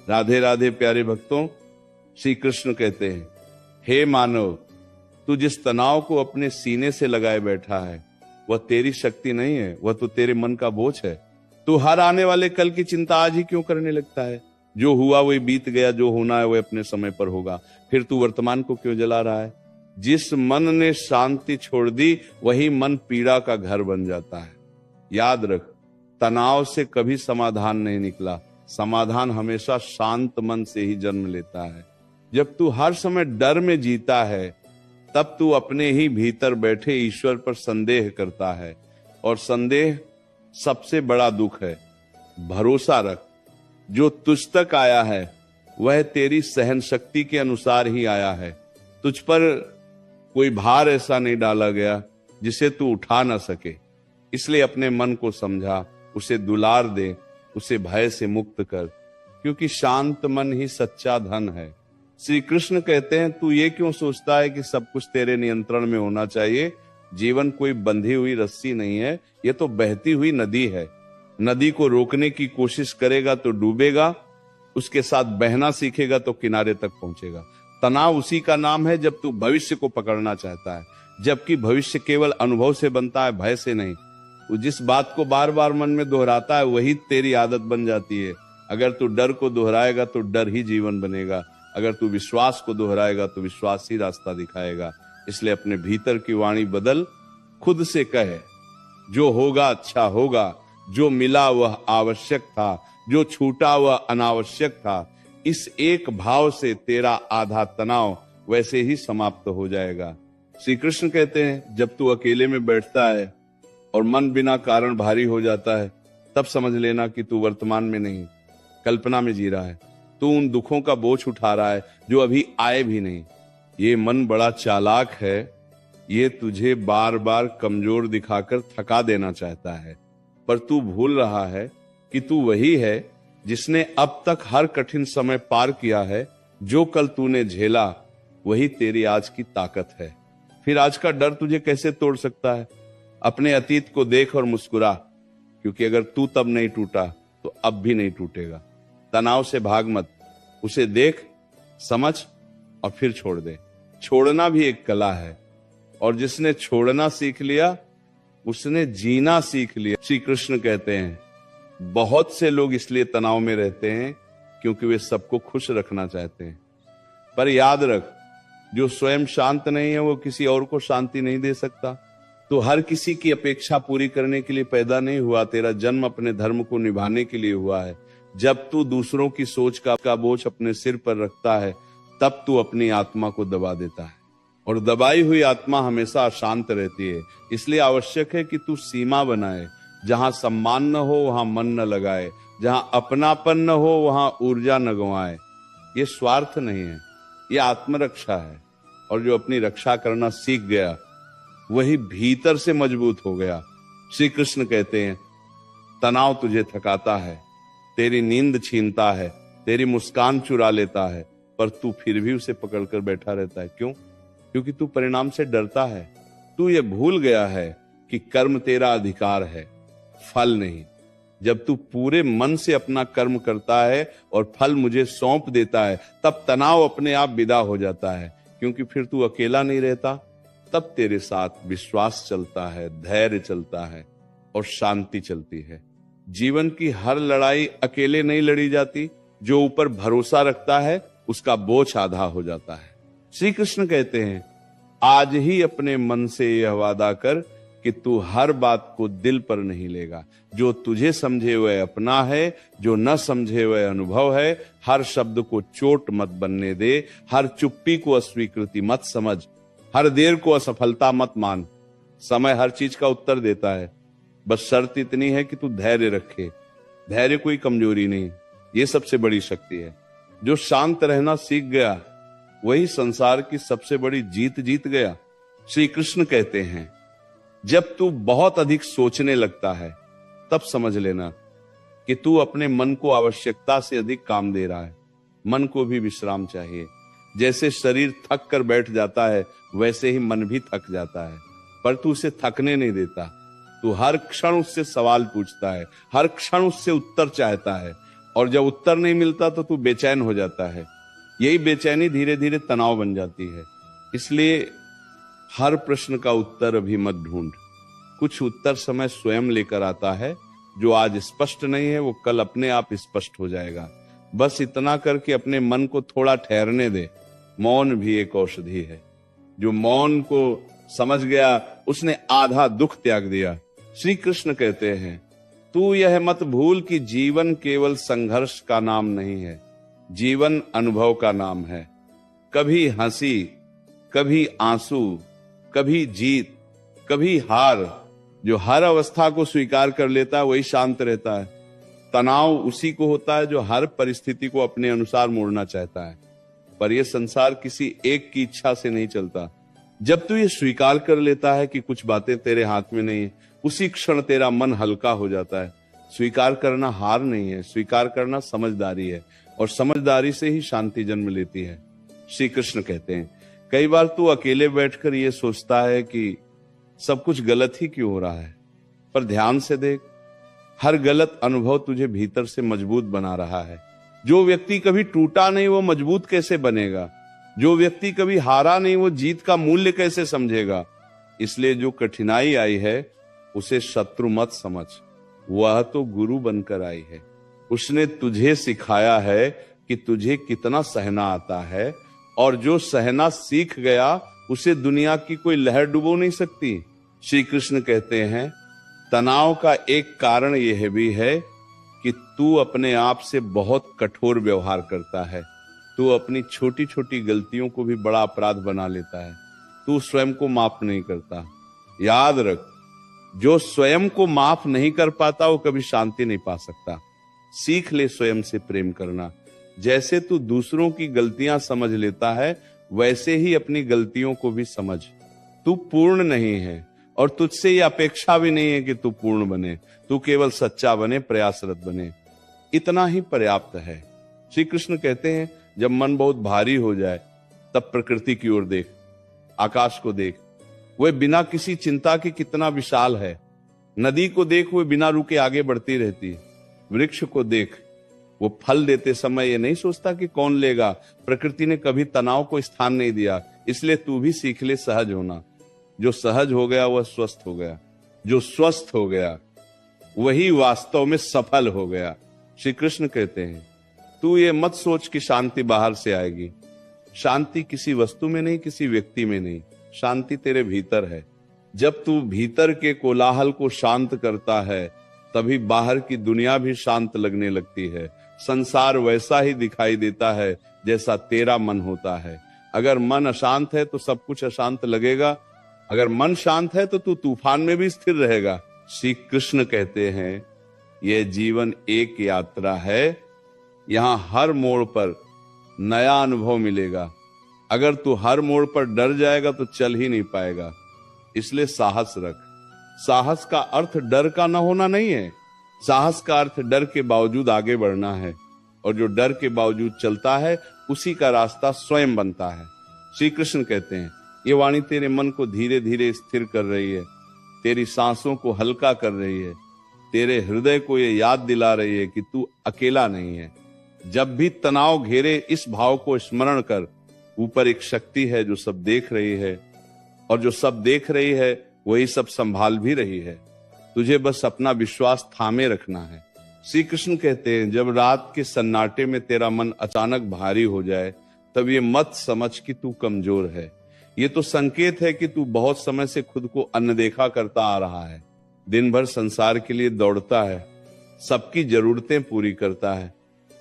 राधे राधे प्यारे भक्तों, श्री कृष्ण कहते हैं, हे मानव, तू जिस तनाव को अपने सीने से लगाए बैठा है वह तेरी शक्ति नहीं है, वह तो तेरे मन का बोझ है। तू हर आने वाले कल की चिंता आज ही क्यों करने लगता है? जो हुआ वही बीत गया, जो होना है वह अपने समय पर होगा। फिर तू वर्तमान को क्यों जला रहा है? जिस मन ने शांति छोड़ दी वही मन पीड़ा का घर बन जाता है। याद रख, तनाव से कभी समाधान नहीं निकला। समाधान हमेशा शांत मन से ही जन्म लेता है। जब तू हर समय डर में जीता है तब तू अपने ही भीतर बैठे ईश्वर पर संदेह करता है, और संदेह सबसे बड़ा दुख है। भरोसा रख, जो तुझ तक आया है वह तेरी सहन शक्ति के अनुसार ही आया है। तुझ पर कोई भार ऐसा नहीं डाला गया जिसे तू उठा ना सके। इसलिए अपने मन को समझा, उसे दुलार दे, उसे भय से मुक्त कर, क्योंकि शांत मन ही सच्चा धन है। श्री कृष्ण कहते हैं, तू ये क्यों सोचता है कि सब कुछ तेरे नियंत्रण में होना चाहिए? जीवन कोई बंधी हुई रस्सी नहीं है, ये तो बहती हुई नदी है। नदी को रोकने की कोशिश करेगा तो डूबेगा, उसके साथ बहना सीखेगा तो किनारे तक पहुंचेगा। तनाव उसी का नाम है जब तू भविष्य को पकड़ना चाहता है, जबकि भविष्य केवल अनुभव से बनता है, भय से नहीं। तू जिस बात को बार बार मन में दोहराता है वही तेरी आदत बन जाती है। अगर तू डर को दोहराएगा तो डर ही जीवन बनेगा। अगर तू विश्वास को दोहराएगा तो विश्वास ही रास्ता दिखाएगा। इसलिए अपने भीतर की वाणी बदल, खुद से कहे, जो होगा अच्छा होगा, जो मिला वह आवश्यक था, जो छूटा वह अनावश्यक था। इस एक भाव से तेरा आधा तनाव वैसे ही समाप्त हो जाएगा। श्री कृष्ण कहते हैं, जब तू अकेले में बैठता है और मन बिना कारण भारी हो जाता है, तब समझ लेना कि तू वर्तमान में नहीं, कल्पना में जी रहा है। तू उन दुखों का बोझ उठा रहा है जो अभी आए भी नहीं। ये मन बड़ा चालाक है, ये तुझे बार बार कमजोर दिखाकर थका देना चाहता है, पर तू भूल रहा है कि तू वही है जिसने अब तक हर कठिन समय पार किया है। जो कल तूने झेला वही तेरी आज की ताकत है। फिर आज का डर तुझे कैसे तोड़ सकता है? अपने अतीत को देख और मुस्कुरा, क्योंकि अगर तू तब नहीं टूटा तो अब भी नहीं टूटेगा। तनाव से भाग मत, उसे देख, समझ और फिर छोड़ दे। छोड़ना भी एक कला है, और जिसने छोड़ना सीख लिया उसने जीना सीख लिया। श्री कृष्ण कहते हैं, बहुत से लोग इसलिए तनाव में रहते हैं क्योंकि वे सबको खुश रखना चाहते हैं। पर याद रख, जो स्वयं शांत नहीं है वो किसी और को शांति नहीं दे सकता। तो हर किसी की अपेक्षा पूरी करने के लिए पैदा नहीं हुआ। तेरा जन्म अपने धर्म को निभाने के लिए हुआ है। जब तू दूसरों की सोच का बोझ अपने सिर पर रखता है तब तू अपनी आत्मा को दबा देता है, और दबाई हुई आत्मा हमेशा अशांत रहती है। इसलिए आवश्यक है कि तू सीमा बनाए। जहां सम्मान न हो वहां मन न लगाए, जहां अपनापन न हो वहां ऊर्जा न गंवाए। ये स्वार्थ नहीं है, ये आत्मरक्षा है। और जो अपनी रक्षा करना सीख गया वही भीतर से मजबूत हो गया। श्री कृष्ण कहते हैं, तनाव तुझे थकाता है, तेरी नींद छीनता है, तेरी मुस्कान चुरा लेता है, पर तू फिर भी उसे पकड़कर बैठा रहता है। क्यों? क्योंकि तू परिणाम से डरता है। तू ये भूल गया है कि कर्म तेरा अधिकार है, फल नहीं। जब तू पूरे मन से अपना कर्म करता है और फल मुझे सौंप देता है, तब तनाव अपने आप विदा हो जाता है। क्योंकि फिर तू अकेला नहीं रहता, तब तेरे साथ विश्वास चलता है, धैर्य चलता है और शांति चलती है। जीवन की हर लड़ाई अकेले नहीं लड़ी जाती। जो ऊपर भरोसा रखता है उसका बोझ आधा हो जाता है। श्री कृष्ण कहते हैं, आज ही अपने मन से यह वादा कर कि तू हर बात को दिल पर नहीं लेगा। जो तुझे समझे वह अपना है, जो न समझे वह अनुभव है। हर शब्द को चोट मत बनने दे, हर चुप्पी को अस्वीकृति मत समझ, हर देर को असफलता मत मान। समय हर चीज का उत्तर देता है, बस शर्त इतनी है कि तू धैर्य रखे। धैर्य कोई कमजोरी नहीं, ये सबसे बड़ी शक्ति है। जो शांत रहना सीख गया वही संसार की सबसे बड़ी जीत गया। श्री कृष्ण कहते हैं, जब तू बहुत अधिक सोचने लगता है तब समझ लेना कि तू अपने मन को आवश्यकता से अधिक काम दे रहा है। मन को भी विश्राम चाहिए। जैसे शरीर थक कर बैठ जाता है वैसे ही मन भी थक जाता है, पर तू उसे थकने नहीं देता। तू हर क्षण उससे सवाल पूछता है, हर क्षण उससे उत्तर चाहता है। और जब उत्तर नहीं मिलता तो तू बेचैन हो जाता है। यही बेचैनी धीरे धीरे तनाव बन जाती है। इसलिए हर प्रश्न का उत्तर अभी मत ढूंढ। कुछ उत्तर समय स्वयं लेकर आता है। जो आज स्पष्ट नहीं है वो कल अपने आप स्पष्ट हो जाएगा। बस इतना करके अपने मन को थोड़ा ठहरने दे। मौन भी एक औषधि है। जो मौन को समझ गया उसने आधा दुख त्याग दिया। श्री कृष्ण कहते हैं, तू यह मत भूल कि जीवन केवल संघर्ष का नाम नहीं है, जीवन अनुभव का नाम है। कभी हंसी, कभी आंसू, कभी जीत, कभी हार। जो हर अवस्था को स्वीकार कर लेता है वही शांत रहता है। तनाव उसी को होता है जो हर परिस्थिति को अपने अनुसार मोड़ना चाहता है। पर यह संसार किसी एक की इच्छा से नहीं चलता। जब तू ये स्वीकार कर लेता है कि कुछ बातें तेरे हाथ में नहीं है, उसी क्षण तेरा मन हल्का हो जाता है। स्वीकार करना हार नहीं है, स्वीकार करना समझदारी है, और समझदारी से ही शांति जन्म लेती है। श्री कृष्ण कहते हैं, कई बार तू अकेले बैठकर ये सोचता है कि सब कुछ गलत ही क्यों हो रहा है, पर ध्यान से देख, हर गलत अनुभव तुझे भीतर से मजबूत बना रहा है। जो व्यक्ति कभी टूटा नहीं वो मजबूत कैसे बनेगा? जो व्यक्ति कभी हारा नहीं वो जीत का मूल्य कैसे समझेगा? इसलिए जो कठिनाई आई है उसे शत्रु मत समझ, वह तो गुरु बनकर आई है। उसने तुझे सिखाया है कि तुझे कितना सहना आता है, और जो सहना सीख गया उसे दुनिया की कोई लहर डुबो नहीं सकती। श्री कृष्ण कहते हैं, तनाव का एक कारण यह भी है कि तू अपने आप से बहुत कठोर व्यवहार करता है। तू अपनी छोटी छोटी गलतियों को भी बड़ा अपराध बना लेता है। तू स्वयं को माफ नहीं करता। याद रख, जो स्वयं को माफ नहीं कर पाता वो कभी शांति नहीं पा सकता। सीख ले स्वयं से प्रेम करना। जैसे तू दूसरों की गलतियां समझ लेता है वैसे ही अपनी गलतियों को भी समझ। तू पूर्ण नहीं है और तुझसे ये अपेक्षा भी नहीं है कि तू पूर्ण बने। तू केवल सच्चा बने, प्रयासरत बने, इतना ही पर्याप्त है। श्री कृष्ण कहते हैं, जब मन बहुत भारी हो जाए तब प्रकृति की ओर देख, आकाश को देख, वह बिना किसी चिंता के कितना विशाल है। नदी को देख, वह बिना रुके आगे बढ़ती रहती है। वृक्ष को देख, वो फल देते समय ये नहीं सोचता कि कौन लेगा। प्रकृति ने कभी तनाव को स्थान नहीं दिया। इसलिए तू भी सीख ले सहज होना। जो सहज हो गया वह स्वस्थ हो गया। जो स्वस्थ हो गया वही वास्तव में सफल हो गया। श्री कृष्ण कहते हैं, तू ये मत सोच कि शांति बाहर से आएगी। शांति किसी वस्तु में नहीं, किसी व्यक्ति में नहीं, शांति तेरे भीतर है। जब तू भीतर के कोलाहल को शांत करता है तभी बाहर की दुनिया भी शांत लगने लगती है। संसार वैसा ही दिखाई देता है जैसा तेरा मन होता है। अगर मन अशांत है तो सब कुछ अशांत लगेगा। अगर मन शांत है तो तू तूफान में भी स्थिर रहेगा। श्री कृष्ण कहते हैं, यह जीवन एक यात्रा है। यहां हर मोड़ पर नया अनुभव मिलेगा। अगर तू हर मोड़ पर डर जाएगा तो चल ही नहीं पाएगा। इसलिए साहस रख। साहस का अर्थ डर का न होना नहीं है। साहस का अर्थ डर के बावजूद आगे बढ़ना है, और जो डर के बावजूद चलता है उसी का रास्ता स्वयं बनता है। श्री कृष्ण कहते हैं, ये वाणी तेरे मन को धीरे धीरे स्थिर कर रही है, तेरी सांसों को हल्का कर रही है, तेरे हृदय को ये याद दिला रही है कि तू अकेला नहीं है। जब भी तनाव घेरे इस भाव को स्मरण कर, ऊपर एक शक्ति है जो सब देख रही है, और जो सब देख रही है वही सब संभाल भी रही है। तुझे बस अपना विश्वास थामे रखना है। श्री कृष्ण कहते हैं, जब रात के सन्नाटे में तेरा मन अचानक भारी हो जाए तब ये मत समझ कि तू कमजोर है। ये तो संकेत है कि तू बहुत समय से खुद को अनदेखा करता आ रहा है। दिन भर संसार के लिए दौड़ता है, सबकी जरूरतें पूरी करता है,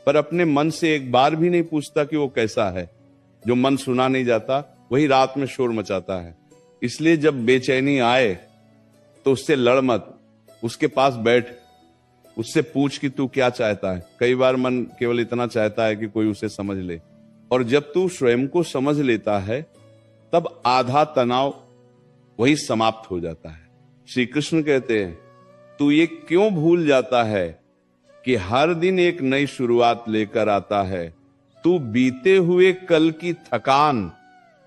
पर अपने मन से एक बार भी नहीं पूछता कि वो कैसा है। जो मन सुना नहीं जाता वही रात में शोर मचाता है। इसलिए जब बेचैनी आए तो उससे लड़ मत, उसके पास बैठ, उससे पूछ कि तू क्या चाहता है। कई बार मन केवल इतना चाहता है कि कोई उसे समझ ले, और जब तू स्वयं को समझ लेता है तब आधा तनाव वही समाप्त हो जाता है। श्री कृष्ण कहते हैं, तू ये क्यों भूल जाता है कि हर दिन एक नई शुरुआत लेकर आता है। तू बीते हुए कल की थकान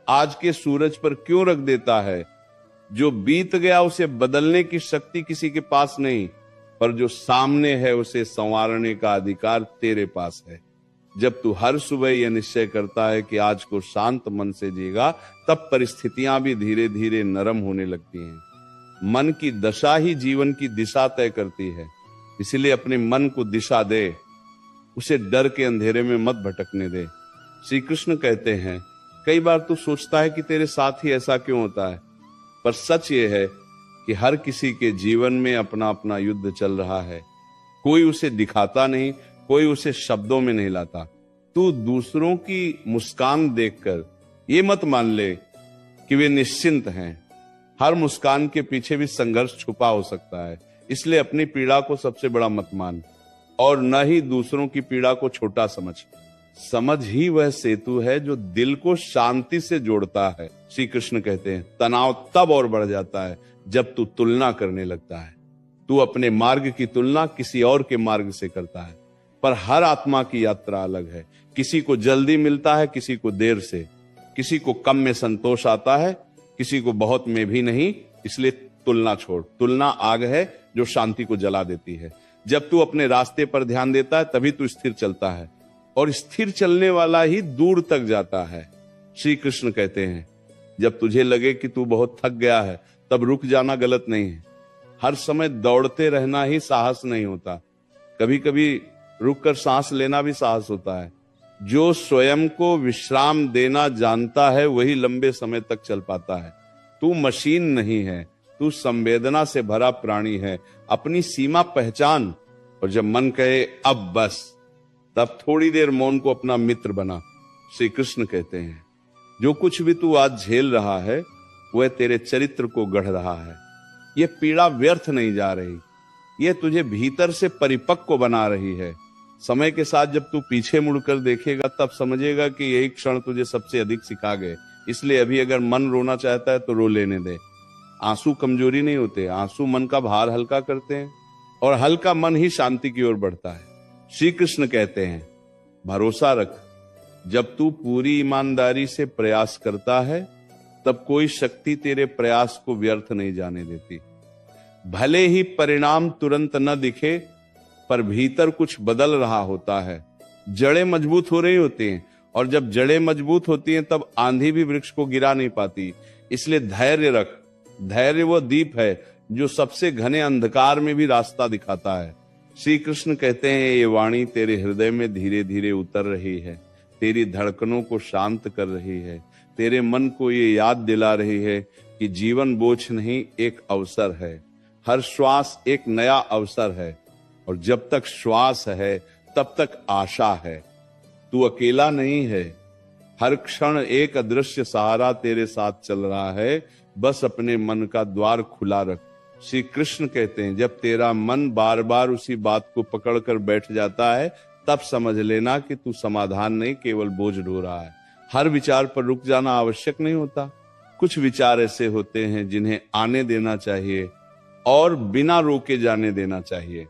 आज के सूरज पर क्यों रख देता है। जो बीत गया उसे बदलने की शक्ति किसी के पास नहीं। पर जो सामने है उसे संवारने का अधिकार तेरे पास है। जब तू हर सुबह यह निश्चय करता है कि आज को शांत मन से जीगा, तब परिस्थितियां भी धीरे धीरे नरम होने लगती हैं। मन की दशा ही जीवन की दिशा तय करती है। इसलिए अपने मन को दिशा दे, उसे डर के अंधेरे में मत भटकने दे। श्री कृष्ण कहते हैं, कई बार तू सोचता है कि तेरे साथ ही ऐसा क्यों होता है, पर सच ये है कि हर किसी के जीवन में अपना अपना युद्ध चल रहा है। कोई उसे दिखाता नहीं, कोई उसे शब्दों में नहीं लाता। तू दूसरों की मुस्कान देखकर ये मत मान ले कि वे निश्चिंत हैं। हर मुस्कान के पीछे भी संघर्ष छुपा हो सकता है। इसलिए अपनी पीड़ा को सबसे बड़ा मत मान और न ही दूसरों की पीड़ा को छोटा समझ। समझ ही वह सेतु है जो दिल को शांति से जोड़ता है। श्री कृष्ण कहते हैं, तनाव तब और बढ़ जाता है जब तू तुलना करने लगता है। तू अपने मार्ग की तुलना किसी और के मार्ग से करता है, पर हर आत्मा की यात्रा अलग है। किसी को जल्दी मिलता है, किसी को देर से, किसी को कम में संतोष आता है, किसी को बहुत में भी नहीं। इसलिए तुलना छोड़। तुलना आग है जो शांति को जला देती है। जब तू अपने रास्ते पर ध्यान देता है तभी तू स्थिर चलता है, और स्थिर चलने वाला ही दूर तक जाता है। श्री कृष्ण कहते हैं, जब तुझे लगे कि तू बहुत थक गया है तब रुक जाना गलत नहीं है। हर समय दौड़ते रहना ही साहस नहीं होता, कभी कभी रुककर सांस लेना भी साहस होता है। जो स्वयं को विश्राम देना जानता है वही लंबे समय तक चल पाता है। तू मशीन नहीं है, तू संवेदना से भरा प्राणी है। अपनी सीमा पहचान, और जब मन कहे अब बस, तब थोड़ी देर मौन को अपना मित्र बना। श्री कृष्ण कहते हैं, जो कुछ भी तू आज झेल रहा है वह तेरे चरित्र को गढ़ रहा है। यह पीड़ा व्यर्थ नहीं जा रही, यह तुझे भीतर से परिपक्व बना रही है। समय के साथ जब तू पीछे मुड़कर देखेगा तब समझेगा कि यही क्षण तुझे सबसे अधिक सिखा गए। इसलिए अभी अगर मन रोना चाहता है तो रो लेने दे। आंसू कमजोरी नहीं होते, आंसू मन का भार हल्का करते हैं, और हल्का मन ही शांति की ओर बढ़ता है। श्री कृष्ण कहते हैं, भरोसा रख, जब तू पूरी ईमानदारी से प्रयास करता है तब कोई शक्ति तेरे प्रयास को व्यर्थ नहीं जाने देती। भले ही परिणाम तुरंत न दिखे, पर भीतर कुछ बदल रहा होता है। जड़ें मजबूत हो रही होती हैं, और जब जड़ें मजबूत होती हैं तब आंधी भी वृक्ष को गिरा नहीं पाती। इसलिए धैर्य रख। धैर्य वो दीप है जो सबसे घने अंधकार में भी रास्ता दिखाता है। श्री कृष्ण कहते हैं, ये वाणी तेरे हृदय में धीरे धीरे उतर रही है, तेरी धड़कनों को शांत कर रही है, तेरे मन को ये याद दिला रही है कि जीवन बोझ नहीं, एक अवसर है। हर श्वास एक नया अवसर है, और जब तक श्वास है तब तक आशा है। तू अकेला नहीं है, हर क्षण एक अदृश्य सहारा तेरे साथ चल रहा है। बस अपने मन का द्वार खुला रख। श्री कृष्ण कहते हैं, जब तेरा मन बार बार उसी बात को पकड़कर बैठ जाता है तब समझ लेना कि तू समाधान नहीं, केवल बोझ ढो रहा है। हर विचार पर रुक जाना आवश्यक नहीं होता। कुछ विचार ऐसे होते हैं जिन्हें आने देना चाहिए और बिना रोके जाने देना चाहिए।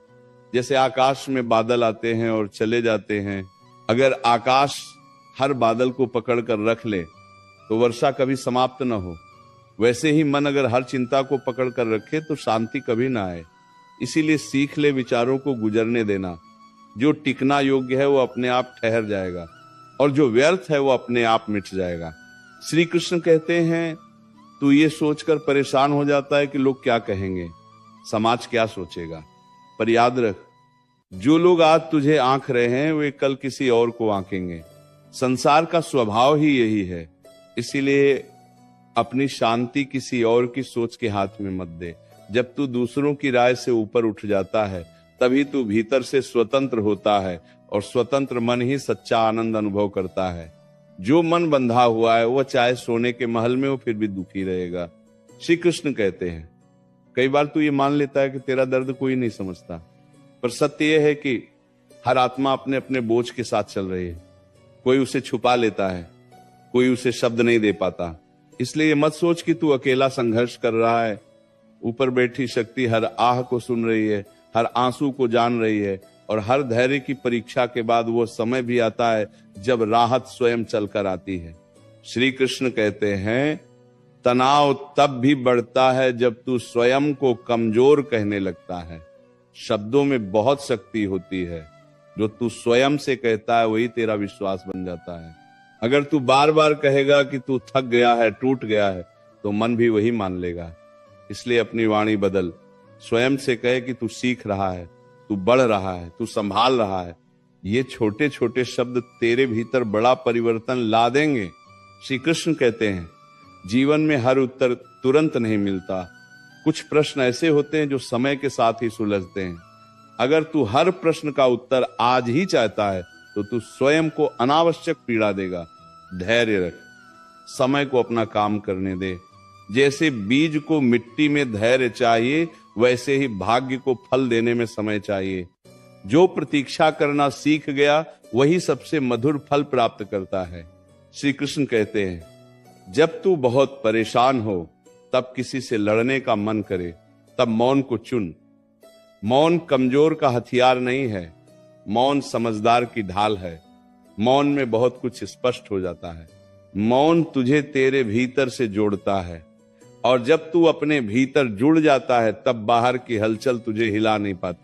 जैसे आकाश में बादल आते हैं और चले जाते हैं। अगर आकाश हर बादल को पकड़कर रख ले तो वर्षा कभी समाप्त न हो। वैसे ही मन अगर हर चिंता को पकड़कर रखे तो शांति कभी ना आए। इसीलिए सीख ले विचारों को गुजरने देना। जो टिकना योग्य है वो अपने आप ठहर जाएगा, और जो व्यर्थ है वो अपने आप मिट जाएगा। श्री कृष्ण कहते हैं, तू ये सोचकर परेशान हो जाता है कि लोग क्या कहेंगे, समाज क्या सोचेगा। पर याद रख, जो लोग आज तुझे आंक रहे हैं वे कल किसी और को आंकेंगे। संसार का स्वभाव ही यही है। इसीलिए अपनी शांति किसी और की सोच के हाथ में मत दे। जब तू दूसरों की राय से ऊपर उठ जाता है तभी तू भीतर से स्वतंत्र होता है, और स्वतंत्र मन ही सच्चा आनंद अनुभव करता है। जो मन बंधा हुआ है वह चाहे सोने के महल में हो फिर भी दुखी रहेगा। श्री कृष्ण कहते हैं, कई बार तू ये मान लेता है कि तेरा दर्द कोई नहीं समझता, पर सत्य यह है कि हर आत्मा अपने अपने बोझ के साथ चल रही है। कोई उसे छुपा लेता है, कोई उसे शब्द नहीं दे पाता। इसलिए मत सोच कि तू अकेला संघर्ष कर रहा है। ऊपर बैठी शक्ति हर आह को सुन रही है, हर आंसू को जान रही है, और हर धैर्य की परीक्षा के बाद वो समय भी आता है जब राहत स्वयं चलकर आती है। श्री कृष्ण कहते हैं, तनाव तब भी बढ़ता है जब तू स्वयं को कमजोर कहने लगता है। शब्दों में बहुत शक्ति होती है। जो तू स्वयं से कहता है वही तेरा विश्वास बन जाता है। अगर तू बार बार कहेगा कि तू थक गया है, टूट गया है, तो मन भी वही मान लेगा। इसलिए अपनी वाणी बदल, स्वयं से कहे कि तू सीख रहा है, तू बढ़ रहा है, तू संभाल रहा है। ये छोटे छोटे शब्द तेरे भीतर बड़ा परिवर्तन ला देंगे। श्री कृष्ण कहते हैं, जीवन में हर उत्तर तुरंत नहीं मिलता। कुछ प्रश्न ऐसे होते हैं जो समय के साथ ही सुलझते हैं। अगर तू हर प्रश्न का उत्तर आज ही चाहता है तो तू स्वयं को अनावश्यक पीड़ा देगा। धैर्य रख, समय को अपना काम करने दे। जैसे बीज को मिट्टी में धैर्य चाहिए, वैसे ही भाग्य को फल देने में समय चाहिए। जो प्रतीक्षा करना सीख गया वही सबसे मधुर फल प्राप्त करता है। श्री कृष्ण कहते हैं, जब तू बहुत परेशान हो, तब किसी से लड़ने का मन करे, तब मौन को चुन। मौन कमजोर का हथियार नहीं है, मौन समझदार की ढाल है। मौन में बहुत कुछ स्पष्ट हो जाता है। मौन तुझे तेरे भीतर से जोड़ता है, और जब तू अपने भीतर जुड़ जाता है तब बाहर की हलचल तुझे हिला नहीं पाती।